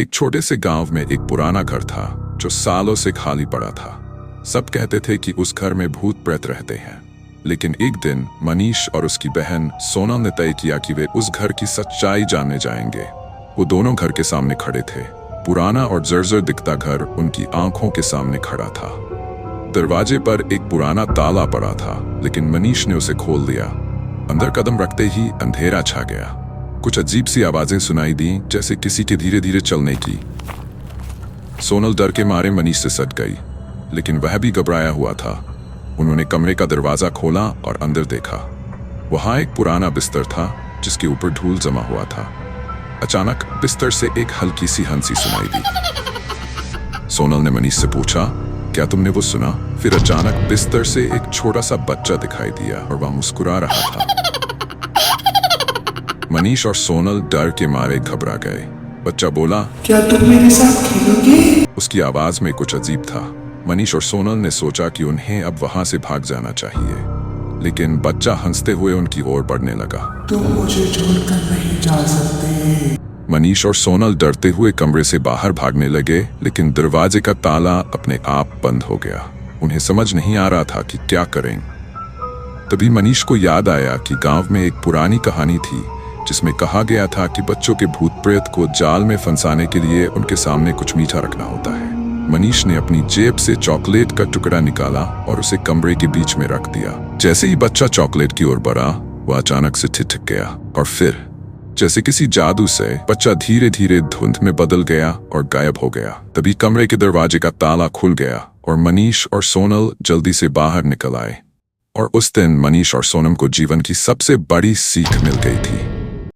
एक छोटे से गांव में एक पुराना घर था जो सालों से खाली पड़ा था। सब कहते थे कि उस घर में भूत प्रेत रहते हैं। लेकिन एक दिन मनीष और उसकी बहन सोनल ने तय किया कि वे उस घर की सच्चाई जानने जाएंगे। वो दोनों घर के सामने खड़े थे। पुराना और जर्जर दिखता घर उनकी आंखों के सामने खड़ा था। दरवाजे पर एक पुराना ताला पड़ा था, लेकिन मनीष ने उसे खोल दिया। अंदर कदम रखते ही अंधेरा छा गया। कुछ अजीब सी आवाजें सुनाई दी, जैसे किसी के धीरे धीरे चलने की। सोनल डर के मारे मनीष से सट गई, लेकिन वह भी घबराया हुआ था। उन्होंने कमरे का दरवाजा खोला और अंदर देखा। वहां एक पुराना बिस्तर था जिसके ऊपर धूल जमा हुआ था। अचानक बिस्तर से एक हल्की सी हंसी सुनाई दी। सोनल ने मनीष से पूछा, क्या तुमने वो सुना? फिर अचानक बिस्तर से एक छोटा सा बच्चा दिखाई दिया और वह मुस्कुरा रहा था। मनीष और सोनल डर के मारे घबरा गए। बच्चा बोला, क्या तुम मेरे साथ खेलोगे? उसकी आवाज में कुछ अजीब था। मनीष और सोनल ने सोचा कि उन्हें अब वहां से भाग जाना चाहिए, लेकिन बच्चा हंसते हुए उनकी ओर बढ़ने लगा। तुम मुझे छोड़कर नहीं जा सकते। मनीष और सोनल डरते हुए कमरे से बाहर भागने लगे, लेकिन दरवाजे का ताला अपने आप बंद हो गया। उन्हें समझ नहीं आ रहा था कि क्या करें। तभी मनीष को याद आया कि गांव में एक पुरानी कहानी थी जिसमें कहा गया था कि बच्चों के भूत प्रेत को जाल में फंसाने के लिए उनके सामने कुछ मीठा रखना होता है। मनीष ने अपनी जेब से चॉकलेट का टुकड़ा निकाला और उसे कमरे के बीच में रख दिया। जैसे ही बच्चा चॉकलेट की ओर बढ़ा, वह अचानक से ठिठक गया और फिर जैसे किसी जादू से बच्चा धीरे धीरे धुंध में बदल गया और गायब हो गया। तभी कमरे के दरवाजे का ताला खुल गया और मनीष और सोनल जल्दी से बाहर निकल आए। और उस दिन मनीष और सोनम को जीवन की सबसे बड़ी सीख मिल गई थी।